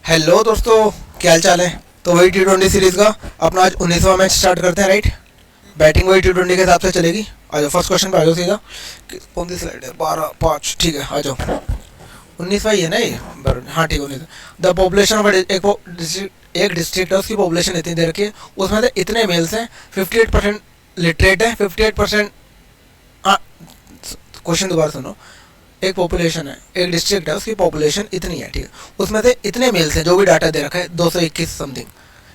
Hello दोस्तों, क्या हाल चाल है। तो वही T20 सीरीज़ का अपना आज 19वां मैच स्टार्ट करते हैं। राइट, बैटिंग वही T20 के हिसाब से चलेगी। आ जाओ, फर्स्ट क्वेश्चन पे आ जाओ सीधा। कौन सी स्लाइड है? 12 5, ठीक है, आ जाओ। 19वां ही है ना ये? हाँ ठीक है, 19। द पॉपुलेशन ऑफ एक डिस्ट्रिक्ट है, उसकी पॉपुलेशन इतनी दे रखी है, उसमें से इतने मेल्स हैं, 58% लिटरेट है, 58%। हाँ, क्वेश्चन दोबारा सुनो। एक पॉपुलेशन है, एक डिस्ट्रिक्ट है, उसकी पॉपुलेशन इतनी है, ठीक है, उसमें से इतने मेल्स हैं, जो भी डाटा दे रखा है 221 समथिंग,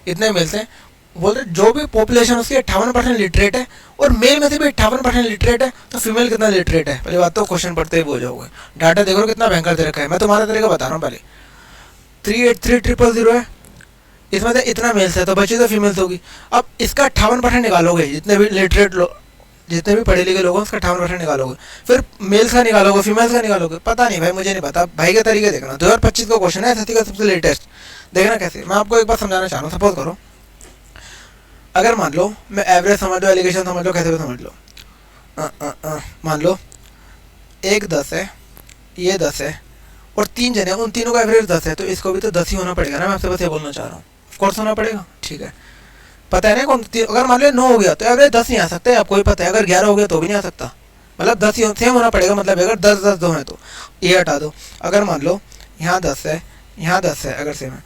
इतने मेल्स हैं। बोल रहे जो भी पॉपुलेशन उसकी 58% लिटरेट है, और मेल में से भी 58% लिटरेट है, तो फीमेल कितना लिटरेट है? पहले बात तो क्वेश्चन पढ़ते ही बोल जाओगे। डाटा देखो कितना भयंकर दे रखा है, मैं तुम्हारा तरीका बता रहा हूँ। पहले 383000 है, इसमें से इतना मेल्स है, तो बची तो फीमेल्स होगी। अब इसका 58% निकालोगे, जितने भी लिटरेट लोग, जितने भी पढ़े लिखे लोग हैं, उसका 58% निकालोगे, फिर मेल्स का निकालोगे, फीमेल्स का निकालोगे। पता नहीं भाई, मुझे नहीं पता, भाई के तरीके देखना। 2025 का क्वेश्चन है, एसएससी का सबसे लेटेस्ट। देखना कैसे, मैं आपको एक बात समझाना चाह रहा हूँ। सपोज करो, अगर मान लो मैं एवरेज समझ लो, एलिगेशन समझ लो, कैसे भी समझ लो। मान लो एक 10 है, ये 10 है, और 3 जने, उन तीनों का एवरेज 10 है, तो इसको भी तो 10 ही होना पड़ेगा ना। मैं आपसे बस ये बोलना चाह रहा हूँ, ऑफकोर्स होना पड़ेगा, ठीक है। पता है ना कौन? अगर मान लो 9 हो गया तो एवरेज 10 नहीं आ सकता है, आपको ही पता है। अगर 11 हो गया तो भी नहीं आ सकता, मतलब 10 ही सेम होना पड़ेगा। मतलब अगर 10 10 दो है तो ये हटा दो। अगर मान लो यहाँ 10 है, यहाँ 10 है, अगर सेम है,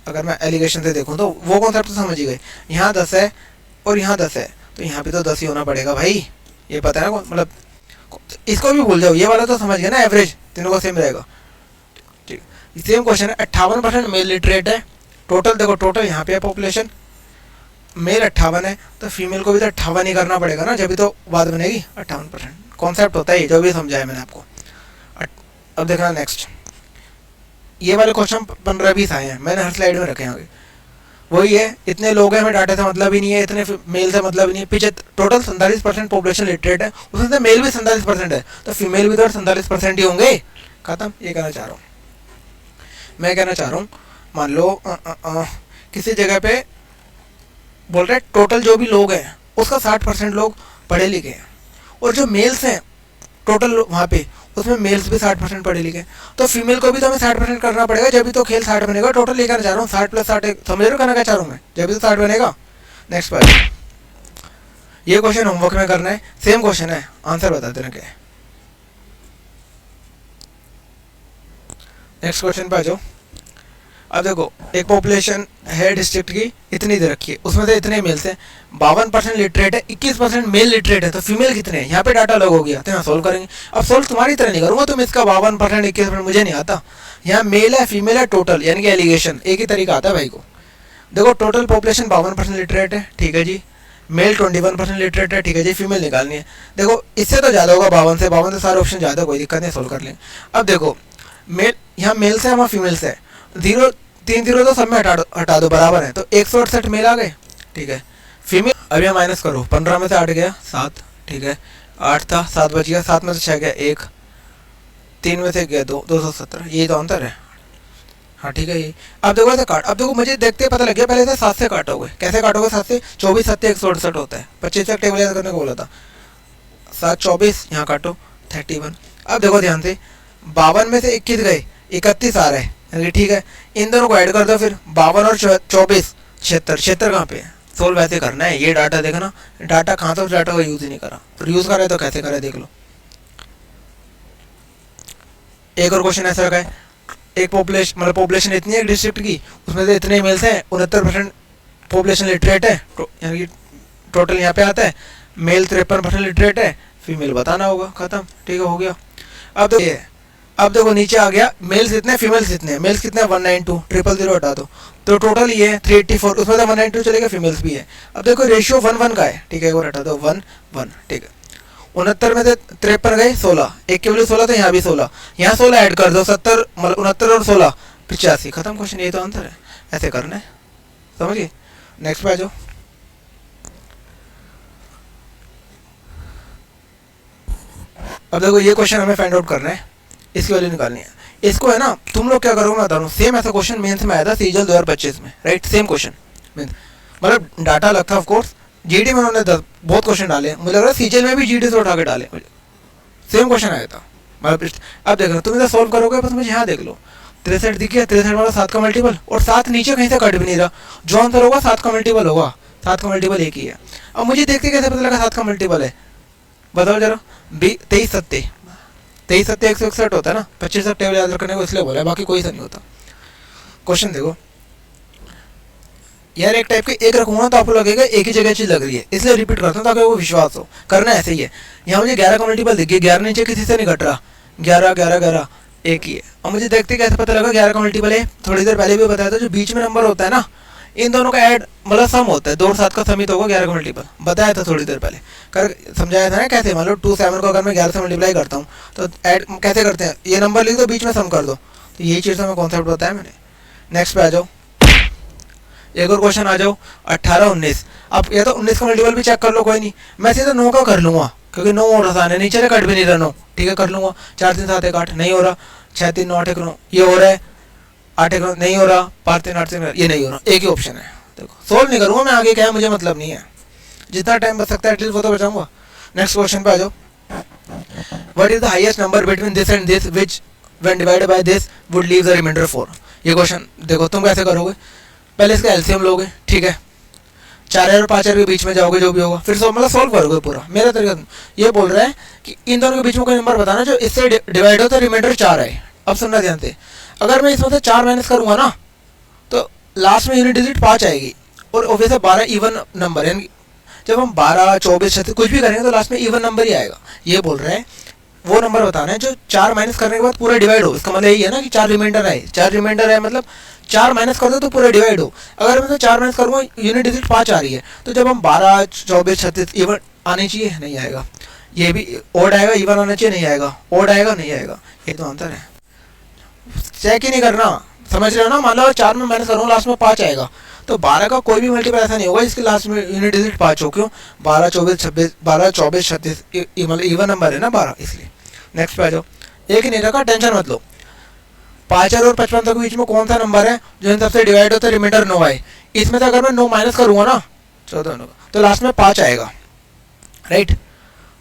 अगर मैं एलिगेशन से देखूँ तो वो कॉन्सेप्ट तो समझ ही गए। यहाँ 10 है और यहाँ 10 है, तो यहाँ भी तो 10 ही होना पड़ेगा भाई, ये पता है ना। मतलब इसको भी भूल जाओ, ये वाला तो समझ गया ना, एवरेज तीनों का सेम रहेगा, ठीक। सेम क्वेश्चन है, 58% मेल लिटरेट है। टोटल देखो, टोटल यहाँ पे है पॉपुलेशन, मेल 58 है, तो फीमेल को भी तो 58 ही करना पड़ेगा ना, जब भी तो बात बनेगी। 58% कॉन्सेप्ट होता है ये, जो भी समझाया मैंने आपको। अब देखना नेक्स्ट, ये वाले क्वेश्चन 15-20 आए हैं, मैंने हर स्लाइड में रखे हैं। वही है, इतने लोग हैं, हमें डाटा से मतलब ही नहीं है, इतने मेल से मतलब ही नहीं है। पीछे टोटल 47% पॉपुलेशन लिटरेट है, उसमें से मेल भी 47% है, तो फीमेल भी तो 47% ही होंगे। खत्म, ये कहना चाह रहा हूँ मैं। कहना चाह रहा हूँ, मान लो किसी जगह पे बोल रहे टोटल जो भी लोग हैं, उसका 60% लोग पढ़े लिखे हैं, और जो मेल्स हैं टोटल वहाँ पे, उसमें मेल्स भी 60% पढ़े लिखे हैं, तो फीमेल को भी तो हमें 60% करना पड़ेगा, जब भी तो खेल 60 बनेगा। टोटल ये कहना चाह रहा हूँ, 60 + 60, समझ रहे हो कहना क्या चाह रहा हूँ मैं? जब भी तो 60 बनेगा। नेक्स्ट बार, ये क्वेश्चन होमवर्क में करना है, सेम क्वेश्चन है, आंसर बता देना क्या है। नेक्स्ट क्वेश्चन पे आ जाओ। अब देखो, एक पॉपुलेशन है डिस्ट्रिक्ट की, इतनी दे रखी है, उसमें से इतने मेल्स हैं, 52% लिटरेट है, 21% मेल लिटरेट है, तो फीमेल कितने हैं? यहाँ पे डाटा अलग हो गया, तो यहाँ सोल्व करेंगे। अब सोल्व तुम्हारी तरह नहीं करूँगा, तुम इसका 52% 21% मुझे नहीं आता। यहाँ मेल है, फीमेल है, टोटल यानी कि एलिगेशन, एक ही तरीका आता है भाई को। देखो, टोटल पॉपुलेशन 52% लिटरेट है, ठीक है जी। मेल 21% लिटरेट है, ठीक है जी। फीमेल निकालनी है। देखो, इससे तो ज़्यादा होगा, 52 से सारे ऑप्शन ज़्यादा, कोई दिक्कत नहीं, सोल्व कर लेंगे। अब देखो, मेल यहाँ मेल्स है, वहाँ फीमेल्स है, 3 0 तो सब में हटा दो, बराबर है, तो 168 मेल आ गए, ठीक है। फीमेल अब यहाँ माइनस करो, 15 में से 8 गया 7, ठीक है। 8 था, 7 बच गया, 7 में से 6 गया 1, 3 में से गया 2, 217, ये तो अंतर है। हाँ ठीक है, ये अब देखो ऐसे काट। अब देखो, मुझे देखते पता लग गया, पहले से 7 से काटोगे। कैसे काटोगे? 7 से 24 7 168 होता है, 25 तक टेबल याद करने को बोला था। 7 24, यहाँ काटो 31। अब देखो ध्यान से, 52 में से 21 गए, 31 आ रहा है, ठीक है। इन दोनों को ऐड कर दो, फिर 52 और 24 76, 76 कहाँ पे है? सोल्व वैसे करना है, ये डाटा देखना, डाटा कहाँ से, डाटा को यूज़ ही नहीं करा, फिर यूज़ करा है तो कैसे करा देख लो। एक और क्वेश्चन ऐसा रखा है, एक पॉपुलेशन, मतलब पॉपुलेशन इतनी है डिस्ट्रिक्ट की, उसमें से इतने मेल्स हैं, 69% पॉपुलेशन लिटरेट है, यानी कि टोटल यहाँ पे आता है, मेल 53% लिटरेट है, फीमेल बताना होगा। खत्म, ठीक है, हो गया। अब तो ये, अब देखो नीचे आ गया, मेल्स इतने, फीमेल्स इतने। मेल्स कितने? 192, 000 हटा दो, तो टोटल ये है 384, उसमें से 192 चलेगा, फीमेल्स भी है। अब देखो रेशियो 1:1 का है, ठीक है, एक बार हटा दो, 1:1, ठीक है। 69 में से 53 गए 16, एक के वैल्यू 16, तो यहाँ भी 16, यहाँ 16 ऐड कर दो, 70, मतलब 69 और 16 85। खत्म क्वेश्चन, ये तो आंसर है, ऐसे करना है, समझिए। नेक्स्ट पे आ जाओ। अब देखो, ये क्वेश्चन हमें फाइंड आउट करना है, इसकी वैल्यू निकालनी है। इसको है ना, तुम लोग क्या करोगे मैं बता रहा हूँ, सेम ऐसा क्वेश्चन मेंस में आया था सीजल 2025 में, राइट, सेम क्वेश्चन। मतलब डाटा अलग था ऑफकोर्स, जीडी में उन्होंने बहुत क्वेश्चन डाले, मुझे लग रहा है सीजल में भी जीडी से उठा के डाले, सेम क्वेश्चन आया था। मतलब अब देख लो, तुम इधर सॉल्व करोगे, बस मुझे यहाँ देख लो, 63 दिख गया, 63 वाला 7 का मल्टीपल, और 7 नीचे कहीं से कट भी नहीं रहा, जो आंसर होगा 7 का मल्टीपल होगा, 7 का मल्टीपल एक ही है। अब मुझे देखते कैसे पता लगा 7 का मल्टीपल है, बताओ जरा। 23 सत्ते 161 होता है ना, 25 तक टेबल याद रखने को इसलिए बोला है, बाकी कोई सा नहीं होता। क्वेश्चन देखो यार, एक टाइप के एक रखूंगा तो आपको लगेगा एक ही जगह चीज लग रही है, इसलिए रिपीट करता हूँ ताकि वो विश्वास हो। करना ऐसे ही है। यहाँ मुझे 11 का मल्टीपल दिख गया, 11 नीचे किसी से नहीं घट रहा, 11 11 11 एक ही है। और मुझे देखते कैसे पता लगा 11 का मल्टीपल है, थोड़ी देर पहले भी बताया था, जो बीच में नंबर होता है ना, इन दोनों का ऐड मतलब सम होता है, 2 और 7 का सम ही तो होगा 11 का मल्टीपल, बताया था थोड़ी देर पहले, कर समझाया था ना कैसे। मान लो 2 7 को अगर मैं 11 से मल्टीप्लाई करता हूँ तो ऐड कैसे करते हैं, ये नंबर लिख दो, बीच में सम कर दो, तो यही चीज़ हमें कॉन्सेप्ट बताया मैंने। नेक्स्ट पे आ जाओ, एक और क्वेश्चन आ जाओ, 18 19। अब ये तो 19 का मल्टीपल भी चेक कर लो, कोई नहीं, मैं सीधा 9 का कर लूंगा क्योंकि 9 और आसान है, नीचे से कट भी नहीं रहा 9, ठीक है कर लूंगा। 4 3 7 1 8 नहीं हो रहा, 6 3 9 8 1 9 ये हो रहा है, 8 1 9 नहीं हो रहा, 5 3 8 3 ये नहीं हो रहा, एक ही ऑप्शन है। देखो सोल्व नहीं करूँगा मैं, आगे क्या है मुझे मतलब नहीं है, जितना टाइम बच सकता है एटलीस्ट वो तो बचाऊंगा। नेक्स्ट क्वेश्चन पे आ जाओ, what is the highest number between this and this which when divided by this would leave the remainder 4। ये क्वेश्चन देखो तुम कैसे करोगे, पहले इसका एलसीएम लोगे, ठीक है, 4 और 5 के बीच में जाओगे, जो भी होगा फिर मतलब सॉल्व करोगे पूरा। मेरा तरीका ये बोल रहा है कि इन दोनों के बीच में कोई नंबर बताना जो इससे डिवाइड हो तो रिमाइंडर 4 है। अब सुनना ध्यान से, अगर मैं इसमें से 4 माइनस करूंगा ना तो लास्ट में यूनिट डिजिट 5 आएगी, और ऑब्वियसली 12 इवन नंबर है, जब हम 12 24 36 कुछ भी करेंगे तो लास्ट में इवन नंबर ही आएगा। ये बोल रहे हैं वो नंबर बताना है जो 4 माइनस करने के बाद पूरा डिवाइड हो, इसका मतलब यही है ना कि 4 रिमाइंडर आए, 4 रिमाइंडर है मतलब 4 माइनस कर दो तो पूरा डिवाइड हो। अगर मैं तो 4 माइनस करूँगा यूनिट डिजिट 5 आ रही है, तो जब हम 12 24 36 इवन आनी चाहिए, नहीं आएगा, ये भी ओड आएगा, इवन आना चाहिए, नहीं आएगा, ओड आएगा, नहीं आएगा, ये तो आंसर है। चेक ही नहीं करना, समझ रहे हो ना। मान लो 4 में माइनस करूँगा लास्ट में 5 आएगा, तो 12 का कोई भी मल्टीपल ऐसा नहीं होगा जिसके लास्ट में यूनिट डिजिट 5 हो, क्यों 12 24 26 12 24 36 मतलब इवन नंबर है ना 12, इसलिए। नेक्स्ट पे आ जाओ, एक ही नहीं रखा, टेंशन मत लो। 5 और 55 के बीच में कौन सा नंबर है जो इन सबसे डिवाइड होता है रिमाइंडर 9 आए, इसमें से अगर मैं 9 माइनस करूँगा ना 14 तो लास्ट में 5 आएगा, राइट।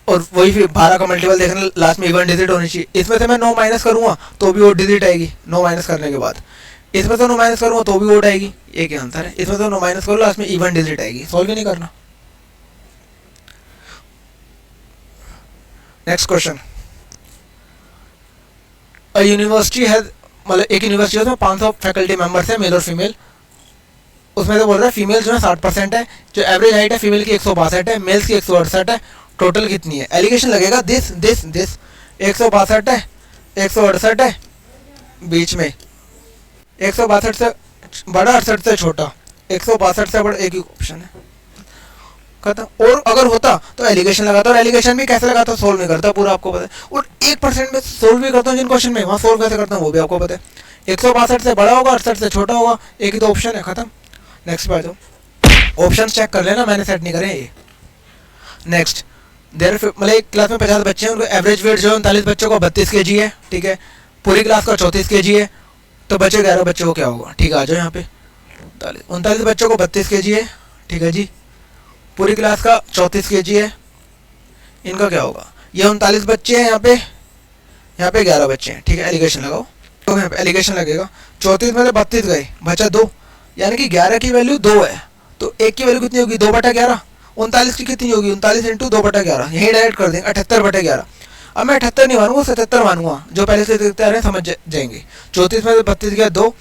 और वही फिर 12 का मल्टीपल देखना, लास्ट में इवन डिजिट होनी चाहिए, इसमें से मैं 9 माइनस करूँगा तो भी वो डिजिट आएगी 9 माइनस करने के बाद, इसमें से 9 माइनस करूँगा तो भी ओड आएगी, एक ही आंसर है। इसमें से 9 माइनस करो लास्ट में इवन डिजिट आएगी, सॉल्व ही नहीं करना। नेक्स्ट क्वेश्चन, यूनिवर्सिटी है, मतलब एक यूनिवर्सिटी है उसमें 500 फैकल्टी मेंबर्स है, मेल और फीमेल, उसमें से बोल रहा है फीमेल जो है 60% है, जो एवरेज हाइट है फीमेल की 162 है, मेल्स की 168 है, टोटल कितनी है। एलिगेशन लगेगा दिस दिस दिस, 162 है 168 है, बीच में 162 से बड़ा 68 से छोटा, 162 से बड़ा, एक ही ऑप्शन है, खत्म। और अगर होता तो एलिगेशन लगाता, और एलिगेशन भी कैसे लगाता सोल्व नहीं करता, पूरा आपको पता है। और 1% में सोल्व भी करता हूँ जिन क्वेश्चन में, वहाँ सोल्व कैसे करता हूँ वो भी आपको पता है। 162 से बड़ा होगा, 68 से छोटा होगा, एक ही तो ऑप्शन है, खत्म। नेक्स्ट पे आ जाओ, ऑप्शन चेक कर लेना, मैंने सेट नहीं करे ये। नेक्स्ट, देर मतलब एक क्लास में 50 बच्चे हैं, उनको एवरेज वेट जो है 39 बच्चों को 32 kg है, ठीक है, पूरी क्लास का 34 kg है, तो बचे 11 बच्चों को क्या होगा, ठीक है। आ जाओ यहाँ पे, 39 बच्चों को 32 kg है, ठीक है जी, पूरी क्लास का 34 kg है, इनका क्या होगा। ये 39 बच्चे हैं, यहाँ पे 11 बच्चे हैं, ठीक है। एलिगेशन लगाओ, तो यहाँ पे एलिगेशन लगेगा, 34 में से 32 गए, बचा 2, यानी कि 11 की वैल्यू 2 है, तो एक की वैल्यू कितनी होगी 2/11, 39 की कितनी होगी 39 इंटू 2/11, यही डायरेक्ट कर देंगे 78/11। अब मैं 78 नहीं मानूंगा, 77 मानूंगा, जो पहले से देखते आ रहे हैं समझ जाएंगे। 34 में से 32 गया 2,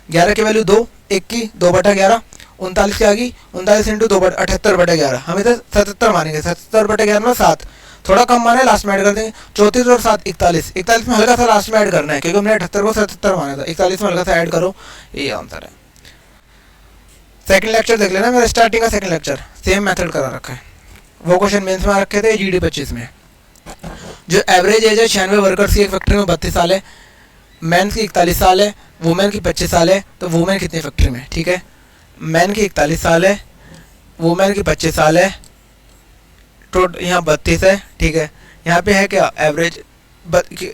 11 की वैल्यू 2, एक की 2/11, 39 की आ गई 39 इंटू 78/11, हम इधर 77 मानेंगे, 77/11 में 7, थोड़ा कम माना है लास्ट में ऐड कर देंगे, 34 और 7 41, 41 में हल्का सा लास्ट में ऐड करना है क्योंकि हमने 78 को 77 माना था, 41 में हल्का सा ऐड करो, ये आंसर है। सेकंड लेक्चर देख लेना, मेरा स्टार्टिंग का सेकंड लेक्चर सेम मेथड करा रखा है, वो क्वेश्चन मेंस में आ रखे थे GD 25 में। जो एवरेज एज है 96 वर्कर्स की एक फैक्ट्री में 32 साल है, मैन की 41 साल है, वुमेन की 25 साल है, तो वुमेन कितनी फैक्ट्री में, ठीक है। मैन की 41 साल है, वुमेन की 25 साल है, टोटल यहाँ 32 है, ठीक है। यहाँ पे है क्या एवरेज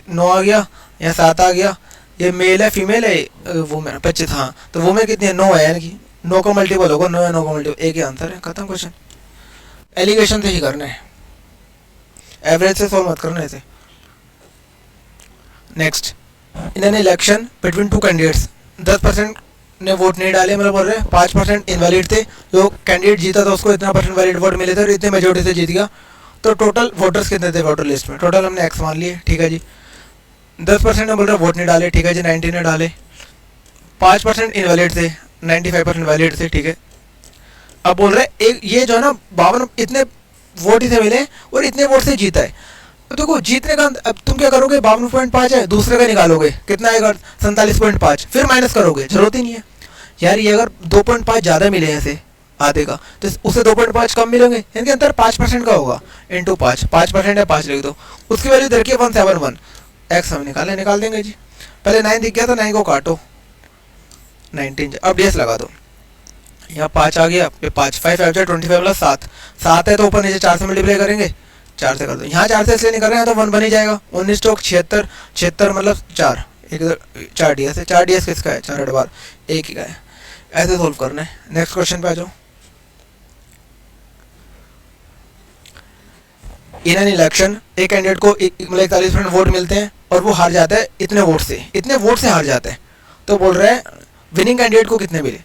9 आ गया, यहाँ 7 आ गया, ये मेल है फीमेल है वुमेन 25, हाँ, तो वुमेन कितनी है 9 है, यानी कि 9 का मल्टीपल होगा, 9 है 9 का मल्टीपल, एक ही आंसर है, खत्म क्वेश्चन। एलिगेशन से ही करना है, एवरेज से सोल्व मत करना ऐसे। Next in an election between two candidates 10% ने वोट नहीं डाले, मतलब बोल रहे हैं 5% इनवैलिड थे, जो कैंडिडेट जीता था उसको इतना परसेंट वैलिड वोट मिले थे और इतने मेजोरिटी से जीत गया। तो टोटल वोटर्स कितने थे वोटर लिस्ट में, टोटल हमने एक्स मान लिए, ठीक है जी। 10% ने बोल रहे वोट नहीं डाले, ठीक है जी, 90 ने डाले। 5% इनवैलिड थे, 95% वैलिड थे, ठीक है। अब बोल रहे एक ये जो है ना 52 इतने वोट ही से मिले और इतने वोट से जीता है। तो देखो जीतने का अब तुम क्या करोगे, 52.5 है, दूसरे का निकालोगे कितना आएगा 47.5, फिर माइनस करोगे, जरूरत ही नहीं है यार। ये अगर 2.5 ज़्यादा मिले हैं ऐसे आधे का, तो उसे 2.5 कम मिलेंगे, इनके अंतर 5% का होगा, इंटू 5% है 5 लिख दो, उसकी वैल्यू इधर की 171, एक्स हम निकाल देंगे जी। पहले 9 दिख गया था, 9 को काटो, 19, अब डीएस लगा दो, यहाँ 5 आ गया, ये 5 5 5 25 प्लस 7 7 है, तो ऊपर नीचे 4 से मल्टीप्लाई करेंगे, 4 से कर दो, यहाँ 4 से इसलिए नहीं कर रहे हैं तो 1 बन ही जाएगा। 19 चौक 76, 76 मतलब 4, एक 4 डीएस है, 4 डीएस किसका है, 4 बार एक ही का है। ऐसे सोल्व करना है। नेक्स्ट क्वेश्चन पे आ जाओ। इन एन इलेक्शन एक कैंडिडेट को मतलब 41% वोट मिलते हैं और वो हार जाता है इतने वोट से हार जाता है। तो बोल रहे हैं विनिंग कैंडिडेट को कितने मिले।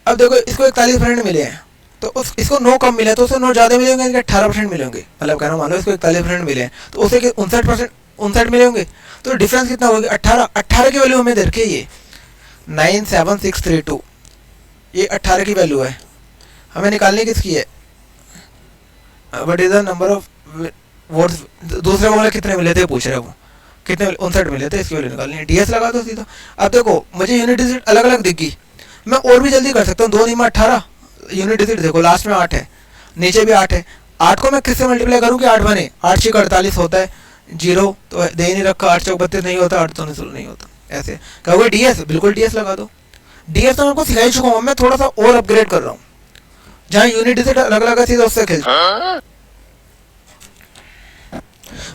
अब देखो इसको 41% मिले हैं, तो इसको 9 कम मिले, तो उसको 9 ज़्यादा मिले होंगे, 18% मिले होंगे, मतलब कहना मान लो इसको 41% मिले हैं तो उसे 59% मिले होंगे। तो डिफरेंस कितना होगा, 18 की वैल्यू हमें दे रखी है, ये 97632, ये 18 की वैल्यू है, हमें निकालनी किसकी है, what is the number of votes. दूसरे को मतलब कितने मिले थे पूछ रहे हो, कितने 59 मिले थे, इसकी वैल्यू निकालनी है, डीएस लगा दो सीधा। अब देखो मुझे यूनिट डिजिट अलग अलग दिखी, मैं और भी जल्दी कर सकता हूँ, 2 में 18 यूनिट डिजिट देखो, लास्ट में 8 है, नीचे भी 8 है, 8 को मैं किससे मल्टीप्लाई करूँ कि 8 बने, 8 6 48 होता है, 0 तो दे ही नहीं रखा, 8 चौक 32 नहीं होता, 8 तो नहीं होता, ऐसे कहोगे डीएस, बिल्कुल डीएस लगा दो। डीएस तो मैं आपको सिखा ही चुका हूँ, मैं थोड़ा सा और अपग्रेड कर रहा हूँ, जहाँ यूनिट डिजिट अलग अलग है सीधा उससे खेल।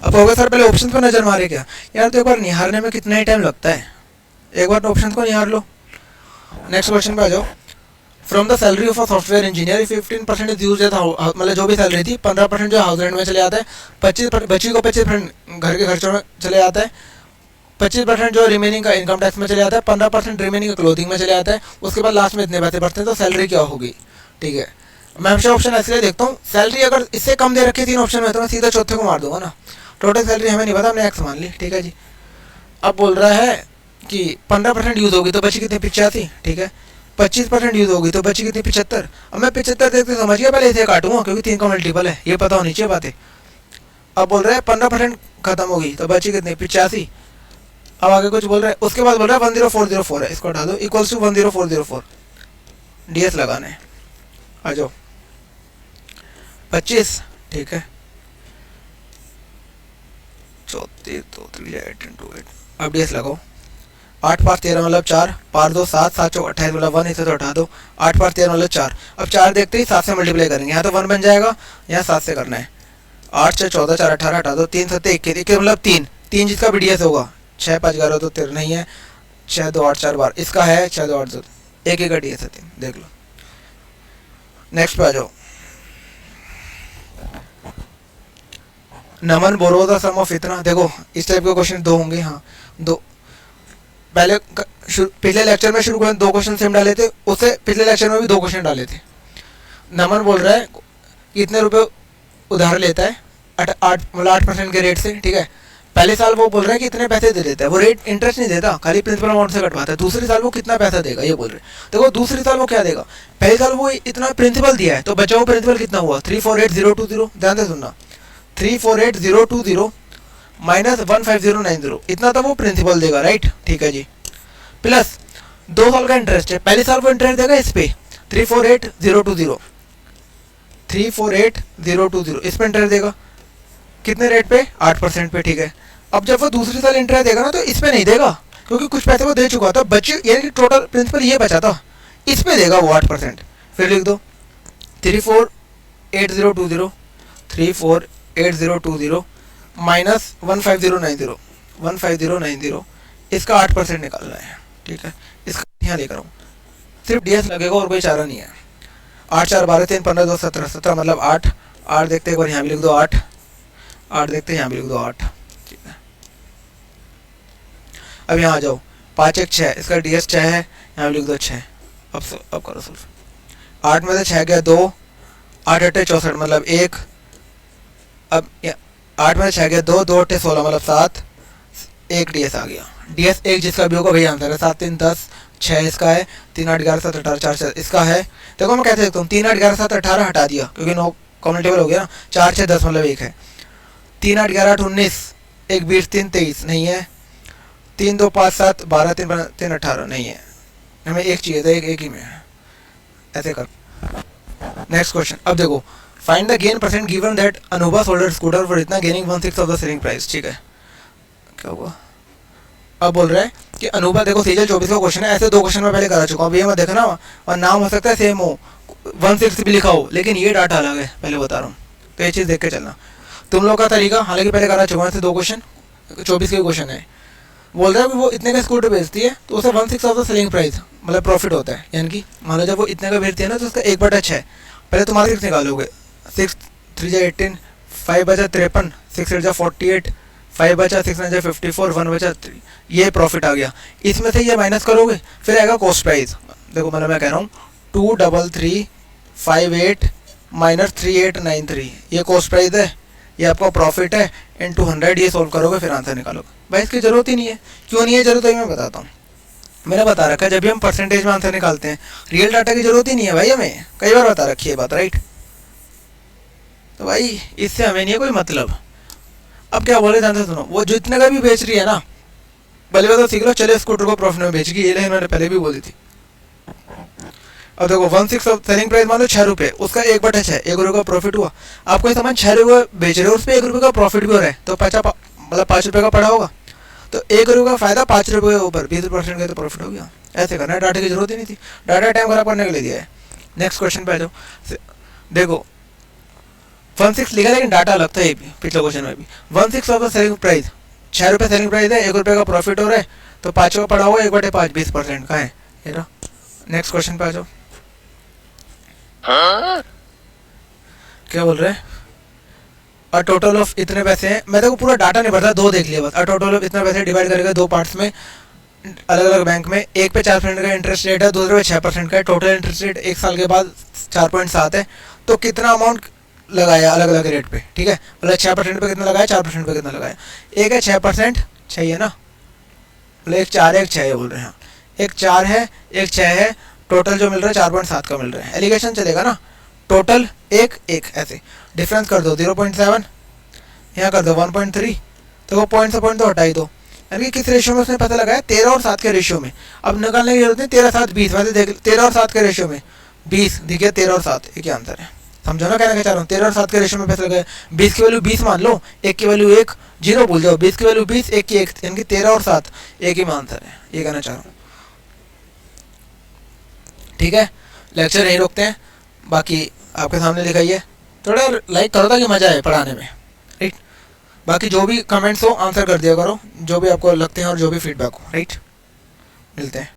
अब होगा सर पहले ऑप्शन पर नजर मारे क्या, यार तो एक बार निहारने में कितना ही टाइम लगता है, एक बार ऑप्शन को निहार लो। नेक्स्ट क्वेश्चन पे आ जाओ। From the salary of a software engineer 15% is used, मतलब जो भी सैलरी थी 15% जो हाउस रेंट में चले जाता है, 25% घर के खर्चों में चले जाता है, 25% जो रिमेनिंग का इनकम टैक्स में चले जाता है, 15% रिमेनिंग का क्लोथिंग में चले जाता है, उसके बाद लास्ट में इतने पैसे बढ़ते हैं, तो सैलरी क्या होगी, ठीक है। मैं हमेशा ऑप्शन इसलिए देखता हूँ, सैलरी अगर इससे कम दे रखी 3 ऑप्शन में तो मैं सीधा चौथे को मार दूंगा ना, टोटल सैलरी हमें नहीं पता, हमने एक्स मान ली, ठीक है जी। अब बोल रहा है कि 15% यूज़ होगी तो बची कितनी 85, ठीक है, 25% यूज़ होगी तो बची कितनी 75। अब मैं 75 देखते समझ गया, पहले इसे काटूंगा क्योंकि 3 का मल्टीपल है, ये पता होनी चाहिए बातें। अब बोल रहा है 15% खत्म होगी तो बची कितनी 85। अब आगे कुछ बोल रहा है, उसके बाद बोल रहा है 10404 है, इसको हटा दो, इक्वल्स टू 10404, डीएस लगाना है। आ जाओ 25, ठीक है, 34 तो 3 8 into 8, अब डीएस लगाओ। 8 5 13 मतलब 4, पार 2 7 7 चौक 28 मतलब 1, इसे तो हटा दो, 8 5 13 मतलब 4। अब 4 देखते ही 7 से मल्टीप्लाई करेंगे, यहाँ तो 1 बन जाएगा, यहाँ 7 से करना है, 8 6 14 4 18 हटा दो, 3 7 21 मतलब 3 जिसका भी डीएस होगा, 6 5 11 तो 13 नहीं है, 6 2 8 4 बार इसका है, 6 2 8 2 1 का डीएस है 3, देख लो। नेक्स्ट पे आ जाओ। नमन बोरो द सम ऑफ इतना, देखो इस टाइप के क्वेश्चन 2 होंगे, हाँ 2। पहले पिछले लेक्चर में शुरू में 2 क्वेश्चन सेम डाले थे, उससे पिछले लेक्चर में भी 2 क्वेश्चन डाले थे। नमन बोल रहा है कि इतने रुपए उधार लेता है 8% के रेट से, ठीक है। पहले साल वो बोल रहा है कि इतने पैसे दे देता है, वो रेट इंटरेस्ट नहीं देता, खाली प्रिंसिपल अमाउंट से कटवाता है। दूसरे साल वो कितना पैसा देगा ये बोल रहे हैं। देखो दूसरे साल वो क्या देगा, पहले साल वो इतना प्रिंसिपल दिया है तो बचा हुआ प्रिंसिपल कितना हुआ 348020, ध्यान से सुनना, 348020 माइनस 15090, इतना तो वो प्रिंसिपल देगा, राइट, ठीक है जी। प्लस 2 साल का इंटरेस्ट है, पहले साल वो इंटरेस्ट देगा इस पे 348020 इस पे इंटरेस्ट देगा, कितने रेट पे 8% पे, ठीक है। अब जब वो दूसरे साल इंटरेस्ट देगा ना तो इस पे नहीं देगा, क्योंकि कुछ पैसे वो दे चुका था, बचे यानी कि टोटल प्रिंसिपल ये बचा था, इस पे देगा वो 8%। फिर लिख दो 348020 माइनस 15090 इसका 8% निकालना है, ठीक है। इसका यहाँ लेकर आऊँ, सिर्फ डीएस लगेगा और कोई चारा नहीं है। 8 4 12 3 15 2 17 17 मतलब 8 देखते एक बार यहाँ भी लिख दो 8 देखते हैं यहाँ भी लिख दो 8, ठीक है। अब यहाँ आ जाओ, 5 1 6, इसका DS 6 है, यहाँ लिख दो 6। अब करो सॉल्व। 8 में से 6 गया 2, 8 8 64 मतलब 1। अब 8 में से 6 गया 2, 2 8 16 मतलब 7, 1 DS आ गया। DS 1 जिसका भी होगा वही आंसर है। 7 3 10, 6 इसका है, 3 8 11 7 18 4 6 इसका है। देखो मैं कैसे देखता हूँ, 3 8 11 7 18 हटा दिया क्योंकि 9 कॉमन टेबल हो गया ना। 4 6 10 मतलब 1 है। 3 8 11 8 19, 1 20 3 23 नहीं है। 3 2 5 7 12 3 3 18 नहीं है। हमें 1 चाहिए था, एक ही में है। ऐसे कर। Next question. अब देखो, find the gain percent given that अनूबा सोल्ड स्कूटर फॉर इतना gaining 1/6 of the selling price. ठीक है, क्या हुआ? अब बोल रहा है कि अनूबा, देखो सीजल 24 का क्वेश्चन है। ऐसे 2 क्वेश्चन मैं पहले करा चुका हूँ, अब ये मत देखना। और नाम हो सकता है सेम हो, 1/6 भी लिखा हो, लेकिन ये डाटा अलग है, पहले बता रहा हूँ। तो ये चीज़ देख के चलना। तुम लोग का तरीका हालांकि पहले करा चुका हूँ। ऐसे 2 क्वेश्चन 24 के क्वेश्चन है। बोल रहा है कि वो इतने का स्कूटर बेचती है तो उसे 1/6 ऑफ द सेलिंग प्राइस मतलब प्रॉफिट होता है। यानी कि मान लो जब वो इतने का बेचती है ना तो उसका 1/6 पहले तुम्हारे 6 निकालोगे। 6 3 18, 5 बचा 53, 6 8 48, 5 बचा 6 9 54, 1 बचा 3, ये प्रॉफिट आ गया। इसमें से ये माइनस करोगे फिर आएगा कॉस्ट प्राइस। देखो मतलब मैं कह रहा हूँ 23358 माइनस 3893, ये कॉस्ट प्राइस है, ये आपका प्रॉफिट है, इनटू 100 ये सोल्व करोगे फिर आंसर निकालोगे। भाई इसकी जरूरत ही नहीं है। क्यों नहीं है जरूरत, है मैं बताता हूँ। मैंने बता रखा है जब भी हम परसेंटेज में आंसर निकालते हैं रियल डाटा की जरूरत ही नहीं है भाई, हमें कई बार बता रखी है बात, राइट। तो भाई इससे हमें नहीं है कोई मतलब। अब क्या बोले ध्यान से सुनो, वो जितने का भी बेच रही है ना, पहले तो सीख लो, चले स्कूटर को प्रॉफिट में बेचेगी, ये मैंने पहले भी बोली थी। अब देखो 1/6 सेलिंग प्राइस मान लो 6 रुपये, उसका 1/6 1 रुपये का प्रॉफिट हुआ। आपको ये सामान 6 रुपये बेच रहे हो, उस पर 1 रुपये का प्रॉफिट भी हो रहा है, तो मतलब 5 रुपये का पड़ा होगा। तो 1 रुपये का फायदा 5 रुपये के ऊपर 20% का तो प्रॉफिट हो गया। ऐसे करना है, डाटा की जरूरत ही नहीं थी, डाटा टाइम खराब करने के लिए दिया है। नेक्स्ट क्वेश्चन पे आ जाओ। देखो 1/6 लिखा लेकिन डाटा अलग था, ये भी पिछले क्वेश्चन में भी। 1/6 ऑफ द सेलिंग प्राइस, 6 रुपये सेलिंग प्राइस है, 1 रुपये का प्रॉफिट हो रहा है, तो 5 का पड़ा हुआ 1/5 20% का है। ये रहा। नेक्स्ट क्वेश्चन पे आ जाओ। क्या बोल रहे हैं? अ टोटल ऑफ इतने पैसे हैं, मैं देखो पूरा डाटा नहीं भरता, 2 देख लिया बस। अ टोटल ऑफ इतने पैसे डिवाइड करेगा 2 पार्ट्स में, अलग अलग बैंक में। एक पे 4% का इंटरेस्ट रेट है, दूसरे पे 6% का है। टोटल इंटरेस्ट रेट 1 साल के बाद 4.7 है। तो कितना अमाउंट लगाया अलग अलग रेट पे, ठीक है। मतलब 6% पे कितना लगाया, 4% पे कितना लगाया। एक है 6%, 6 है ना, मतलब एक 4 है एक 6 है बोल रहे हैं। एक 4 है एक 6 है, टोटल जो मिल रहा है 4.7 का मिल रहा है। एलिगेशन चलेगा ना, टोटल 1 1 ऐसे डिफरेंस कर दो 0.7, यहाँ कर दो 1.3। तो वो पॉइंट से पॉइंट तो हटा ही दो। यानी कि किस रेशियो में उसने पता लगाया, 13 और 7 के रेशियो में। अब निकालने की जरूरत नहीं, 13 7 20, वैसे देख 13 और 7 के रेशियो में 20 देखिए, 13 और 7 एक ही आंसर है। समझो ना कहना क्या चाह रहा हूँ, 13 और 7 के रेशियो में पैसा लगाया। 20 की वैल्यू 20 मान लो, 1 की वैल्यू 1, 0 भूल जाओ। 20 की वैल्यू 20, 1 की 1, यानी कि 13 और 7 एक ही में आंसर है, ये कहना चाह रहा हूँ। ठीक है, लेक्चर यहीं रोकते हैं, बाकी आपके सामने दिखाई है। थोड़ा लाइक करो ताकि मजा आए पढ़ाने में, राइट। बाकी जो भी कमेंट्स हो आंसर कर दिया करो, जो भी आपको लगते हैं और जो भी फीडबैक हो, राइट। मिलते हैं।